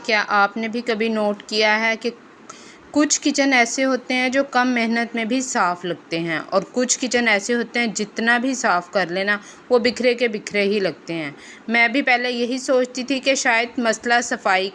क्या आपने भी कभी नोट किया है कि कुछ किचन ऐसे होते हैं जो कम मेहनत में भी साफ़ लगते हैं और कुछ किचन ऐसे होते हैं जितना भी साफ़ कर लेना वो बिखरे के बिखरे ही लगते हैं। मैं भी पहले यही सोचती थी कि शायद मसला सफाई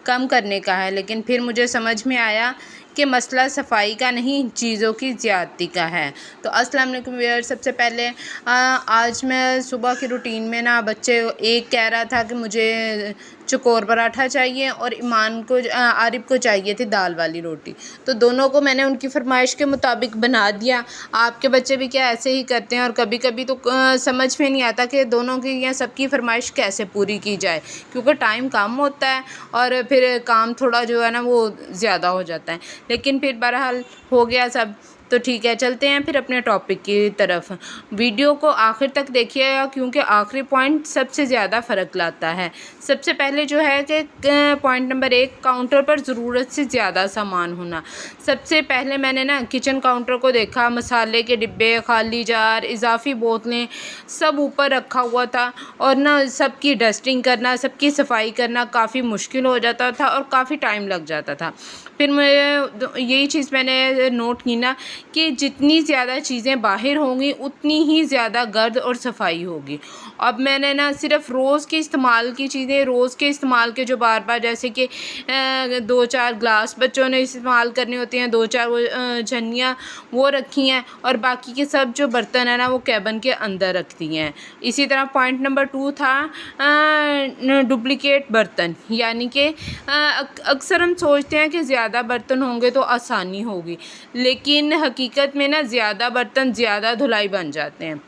कम करने का है, लेकिन फिर मुझे समझ में आया कि मसला सफाई का नहीं, चीज़ों की ज़्यादती का है। तो अस्सलाम वालेकुम व्यूअर्स, सबसे पहले आज मैं सुबह की रूटीन में ना बच्चे एक कह रहा था कि मुझे चकोर पराठा चाहिए और ईमान को आरिफ को चाहिए थी दाल वाली रोटी। तो दोनों को मैंने उनकी फरमाइश के मुताबिक बना दिया। आपके बच्चे भी क्या ऐसे ही करते हैं? और कभी कभी तो समझ में नहीं आता कि दोनों की या सबकी फरमाइश कैसे पूरी की जाए, क्योंकि टाइम कम होता है और फिर काम थोड़ा जो है ना वो ज़्यादा हो जाता है। लेकिन फिर बहरहाल हो गया सब, तो ठीक है, चलते हैं फिर अपने टॉपिक की तरफ। वीडियो को आखिर तक देखिएगा क्योंकि आखिरी पॉइंट सबसे ज़्यादा फ़र्क लाता है। सबसे पहले जो है कि पॉइंट नंबर 1, काउंटर पर ज़रूरत से ज़्यादा सामान होना। सबसे पहले मैंने ना किचन काउंटर को देखा, मसाले के डिब्बे, खाली जार, इजाफी बोतलें सब ऊपर रखा हुआ था और ना सबकी डस्टिंग करना, सबकी सफाई करना काफ़ी मुश्किल हो जाता था और काफ़ी टाइम लग जाता था। फिर मैं यही चीज़ मैंने नोट की ना कि जितनी ज़्यादा चीज़ें बाहर होंगी उतनी ही ज़्यादा गर्द और सफाई होगी। अब मैंने ना सिर्फ रोज़ के इस्तेमाल की चीज़ें, रोज़ के इस्तेमाल के जो बार बार जैसे कि 2-4 ग्लास बच्चों ने इस्तेमाल करनी होती हैं, 2-4 वो छन्नियाँ वो रखी हैं और बाकी के सब जो बर्तन है ना वो कैबिन के अंदर रखती हैं। इसी तरह पॉइंट नंबर 2 था डुप्लिकेट बर्तन, यानी कि अक्सर हम सोचते हैं कि ज़्यादा बर्तन होंगे तो आसानी होगी, लेकिन हकीकत में ना ज़्यादा बर्तन ज़्यादा धुलाई बन जाते हैं।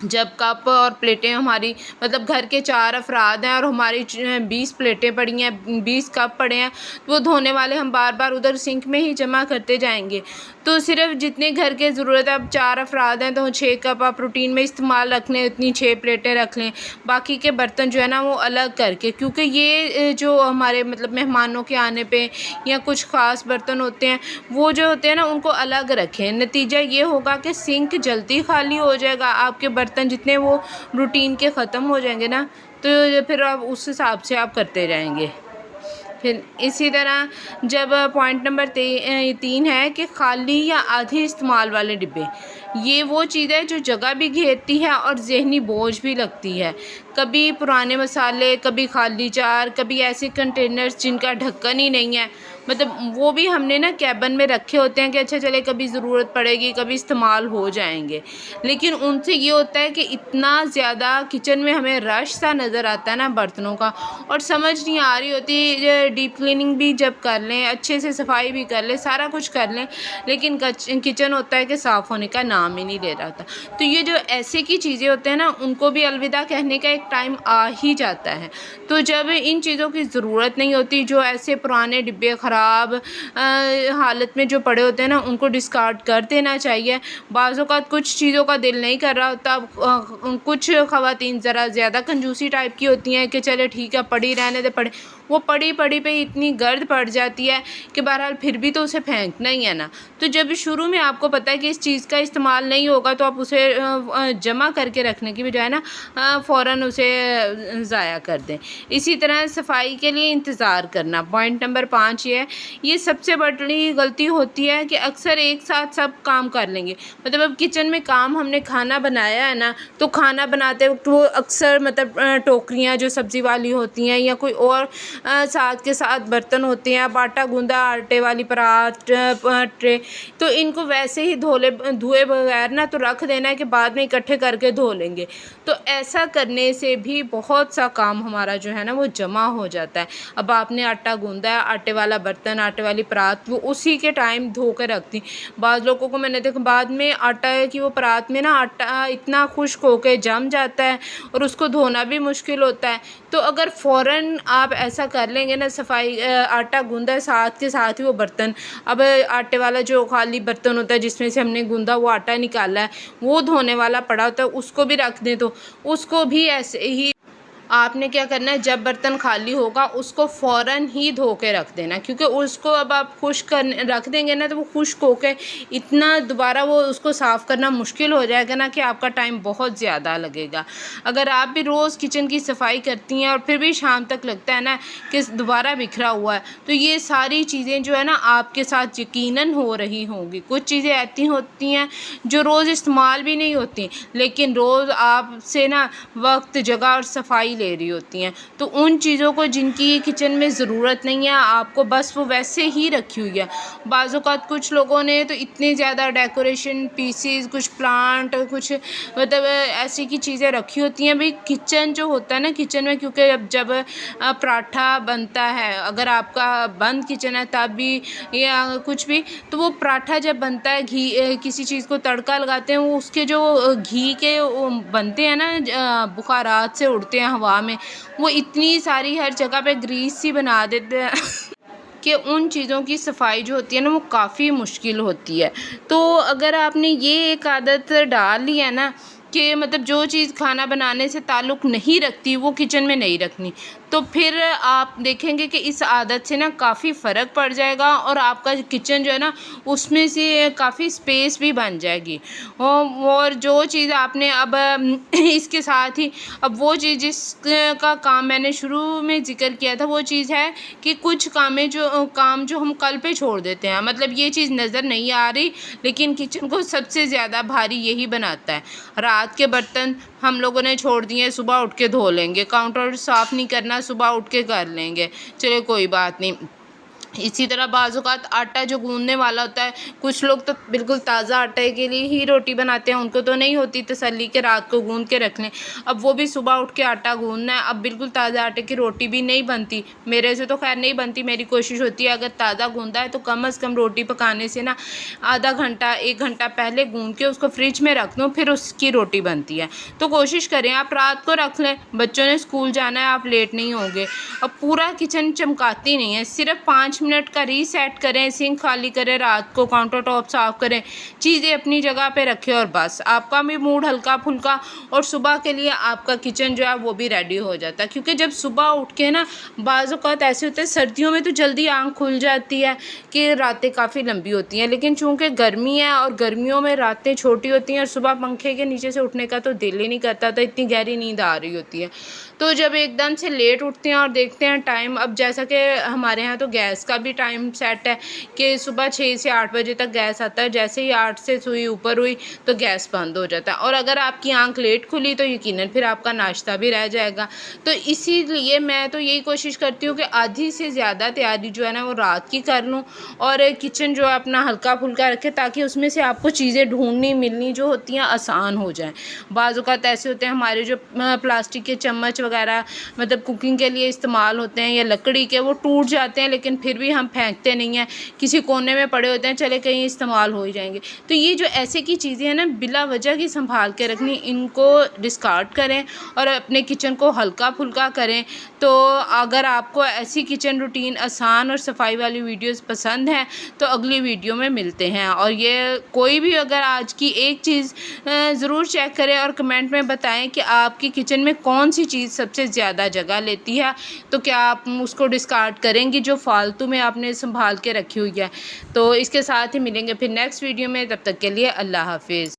जब कप और प्लेटें हमारी मतलब घर के 4 अफराद हैं और हमारी 20 प्लेटें पड़ी हैं, 20 कप पड़े हैं, तो वो धोने वाले हम बार बार उधर सिंक में ही जमा करते जाएंगे। तो सिर्फ जितने घर के ज़रूरत है, अब 4 अफराद हैं तो 6 कप आप रूटीन में इस्तेमाल रख लें, उतनी 6 प्लेटें रख लें, बाकी के बर्तन जो है ना वो अलग करके, क्योंकि ये जो हमारे मतलब मेहमानों के आने पे या कुछ ख़ास बर्तन होते हैं वो जो होते हैं ना उनको अलग रखें। नतीजा ये होगा कि सिंक जल्दी खाली हो जाएगा, आपके बर्तन जितने वो रूटीन के ख़त्म हो जाएंगे ना, तो फिर आप उस हिसाब से आप करते रहेंगे। फिर इसी तरह जब पॉइंट नंबर 3 है कि खाली या आधी इस्तेमाल वाले डिब्बे, ये वो चीज़ है जो जगह भी घेरती है और ज़हनी बोझ भी लगती है। कभी पुराने मसाले, कभी खाली जार, कभी ऐसे कंटेनर्स जिनका ढक्कन ही नहीं है, मतलब वो भी हमने ना कैबिन में रखे होते हैं कि अच्छा चले कभी ज़रूरत पड़ेगी, कभी इस्तेमाल हो जाएंगे। लेकिन उनसे ये होता है कि इतना ज़्यादा किचन में हमें रश सा नज़र आता है ना बर्तनों का, और समझ नहीं आ रही होती। डीप क्लीनिंग भी जब कर लें, अच्छे से सफाई भी कर लें, सारा कुछ कर लें, लेकिन किचन होता है कि साफ़ होने का नाम ही नहीं ले रहा था। तो ये जो ऐसे की चीज़ें होते हैं ना उनको भी अलविदा कहने का एक टाइम आ ही जाता है। तो जब इन चीज़ों की ज़रूरत नहीं होती, जो ऐसे पुराने डिब्बे ख़राब हालत में जो पड़े होते हैं ना उनको डिस्कार्ड कर देना चाहिए। बाज़ औक़ात कुछ चीज़ों का दिल नहीं कर रहा होता, कुछ ख़वातीन ज़रा ज़्यादा कंजूसी टाइप की होती हैं कि चले ठीक है पड़ी रहने दे, पड़े वो पड़ी पड़ी पे इतनी गर्द पड़ जाती है कि बहरहाल फिर भी तो उसे फेंकना ही है ना। तो जब शुरू में आपको पता है कि इस चीज़ का इस्तेमाल नहीं होगा तो आप उसे जमा करके रखने की बजाय ना फ़ौरन उसे ज़ाया कर दें। इसी तरह सफाई के लिए इंतज़ार करना, पॉइंट नंबर 5 ये सबसे बड़ी गलती होती है कि अक्सर एक साथ सब काम कर लेंगे। मतलब अब किचन में काम, हमने खाना बनाया है ना, तो खाना बनाते वक्त वो अक्सर मतलब टोकरियाँ जो सब्ज़ी वाली होती हैं या कोई और साथ के साथ बर्तन होते हैं, अब आटा गूंदा, आटे वाली परात, ट्रे, तो इनको वैसे ही धोए बगैर ना तो रख देना है कि बाद में इकट्ठे करके धो लेंगे। तो ऐसा करने से भी बहुत सा काम हमारा जो है ना वो जमा हो जाता है। अब आपने आटा गूंदा है, आटे वाला बर्तन, आटे वाली परात वो उसी के टाइम धो के रखती। बाज़ लोगों को मैंने देखा बाद में आटा है कि वो परात में ना आटा इतना खुश्क होके जम जाता है और उसको धोना भी मुश्किल होता है। तो अगर फ़ौरन आप ऐसा कर लेंगे ना, सफाई आटा गूंदा है साथ के साथ ही वो बर्तन, अब आटे वाला जो खाली बर्तन होता है जिसमें से हमने गूंदा वो आटा निकाला है वो धोने वाला पड़ा होता है, उसको भी रख दें तो उसको भी ऐसे ही आपने क्या करना है, जब बर्तन खाली होगा उसको फ़ौरन ही धो के रख देना, क्योंकि उसको अब आप खुश्क कर रख देंगे ना तो वो खुश्क होके इतना दोबारा वो उसको साफ़ करना मुश्किल हो जाएगा ना कि आपका टाइम बहुत ज़्यादा लगेगा। अगर आप भी रोज़ किचन की सफाई करती हैं और फिर भी शाम तक लगता है ना कि दोबारा बिखरा हुआ है, तो ये सारी चीज़ें जो है ना आपके साथ यकीनन हो रही होंगी। कुछ चीज़ें ऐसी होती हैं जो रोज़ इस्तेमाल भी नहीं होती, लेकिन रोज़ आपसे ना वक्त, जगह और सफाई ले रही होती हैं। तो उन चीज़ों को जिनकी किचन में ज़रूरत नहीं है, आपको बस वो वैसे ही रखी हुई है। बाज़ औक़ात कुछ लोगों ने तो इतने ज़्यादा डेकोरेशन पीसेस, कुछ प्लांट, कुछ मतलब ऐसी की चीज़ें रखी होती हैं। भाई किचन जो होता है ना, किचन में क्योंकि अब जब पराठा बनता है, अगर आपका बंद किचन है तब भी या कुछ भी, तो वो पराठा जब बनता है, घी किसी चीज़ को तड़का लगाते हैं, वो उसके जो घी के वो बनते हैं ना, बुखारात से उड़ते हैं हवा में, वो इतनी सारी हर जगह पे ग्रीस सी बना देते हैं कि उन चीज़ों की सफाई जो होती है ना वो काफ़ी मुश्किल होती है। तो अगर आपने ये एक आदत डाल ली है ना कि मतलब जो चीज़ खाना बनाने से ताल्लुक़ नहीं रखती वो किचन में नहीं रखनी, तो फिर आप देखेंगे कि इस आदत से ना काफ़ी फ़र्क पड़ जाएगा और आपका किचन जो है ना उसमें से काफ़ी स्पेस भी बन जाएगी। और जो चीज़ आपने अब इसके साथ ही अब वो चीज़ जिसका काम मैंने शुरू में ज़िक्र किया था, वो चीज़ है कि कुछ काम जो हम कल पे छोड़ देते हैं, मतलब ये चीज़ नज़र नहीं आ रही लेकिन किचन को सबसे ज़्यादा भारी यही बनाता है। रात के बर्तन हम लोगों ने छोड़ दिए, सुबह उठ के धो लेंगे, काउंटर साफ़ नहीं करना, सुबह उठ के कर लेंगे, चलो कोई बात नहीं। इसी तरह बाज़ औक़ात आटा जो गूँदने वाला होता है, कुछ लोग तो बिल्कुल ताज़ा आटे के लिए ही रोटी बनाते हैं, उनको तो नहीं होती तसल्ली कि रात को गूँद के रख लें। अब वो भी सुबह उठ के आटा गूँदना है, अब बिल्कुल ताज़ा आटे की रोटी भी नहीं बनती, मेरे से तो ख़ैर नहीं बनती। मेरी कोशिश होती है अगर ताज़ा गूँदा है तो कम से कम रोटी पकाने से ना आधा घंटा 1 घंटा पहले गूँद के उसको फ्रिज में रख दूँ, फिर उसकी रोटी बनती है। तो कोशिश करें आप रात को रख लें, बच्चों ने स्कूल जाना है, आप लेट नहीं होंगे। अब पूरा किचन चमकाती नहीं है, सिर्फ 5 मिनट का रीसेट करें, सिंक खाली करें, रात को काउंटर टॉप साफ़ करें, चीज़ें अपनी जगह पे रखें और बस आपका भी मूड हल्का फुल्का और सुबह के लिए आपका किचन जो है वो भी रेडी हो जाता है। क्योंकि जब सुबह उठ के ना बाज़ औक़ात ऐसे होते हैं, सर्दियों में तो जल्दी आँख खुल जाती है कि रातें काफ़ी लंबी होती हैं, लेकिन चूँकि गर्मी है और गर्मियों में रातें छोटी होती हैं और सुबह पंखे के नीचे से उठने का तो दिल ही नहीं करता, तो इतनी गहरी नींद आ रही होती है। तो जब एकदम से लेट उठते हैं और देखते हैं टाइम, अब जैसा कि हमारे यहाँ तो गैस का भी टाइम सेट है कि सुबह 6 से 8 बजे तक गैस आता है, जैसे ही 8 से सुई ऊपर हुई तो गैस बंद हो जाता है। और अगर आपकी आंख लेट खुली तो यकीनन फिर आपका नाश्ता भी रह जाएगा। तो इसीलिए मैं तो यही कोशिश करती हूँ कि आधी से ज़्यादा तैयारी जो है ना वो रात की कर लूँ और किचन जो है अपना हल्का फुल्का रखें, ताकि उसमें से आपको चीज़ें ढूंढनी मिलनी जो होती हैं आसान हो जाएँ। बाज़ औक़ात ऐसे होते हैं हमारे जो प्लास्टिक के चम्मच वगैरह मतलब कुकिंग के लिए इस्तेमाल होते हैं या लकड़ी के, वो टूट जाते हैं लेकिन फिर भी हम फेंकते नहीं हैं, किसी कोने में पड़े होते हैं, चले कहीं इस्तेमाल हो ही जाएंगे। तो ये जो ऐसे की चीज़ें हैं ना बिला वजह की संभाल के रखनी, इनको डिस्कार्ड करें और अपने किचन को हल्का फुल्का करें। तो अगर आपको ऐसी किचन रूटीन आसान और सफाई वाली वीडियोस पसंद हैं तो अगली वीडियो में मिलते हैं। और ये कोई भी अगर आज की एक चीज़ ज़रूर चेक करें और कमेंट में बताएं कि आपकी किचन में कौन सी चीज़ सबसे ज़्यादा जगह लेती है, तो क्या आप उसको डिस्कार्ड करेंगी जो फालतू में आपने संभाल के रखी हुई है। तो इसके साथ ही मिलेंगे फिर नेक्स्ट वीडियो में, तब तक के लिए अल्लाह हाफिज़।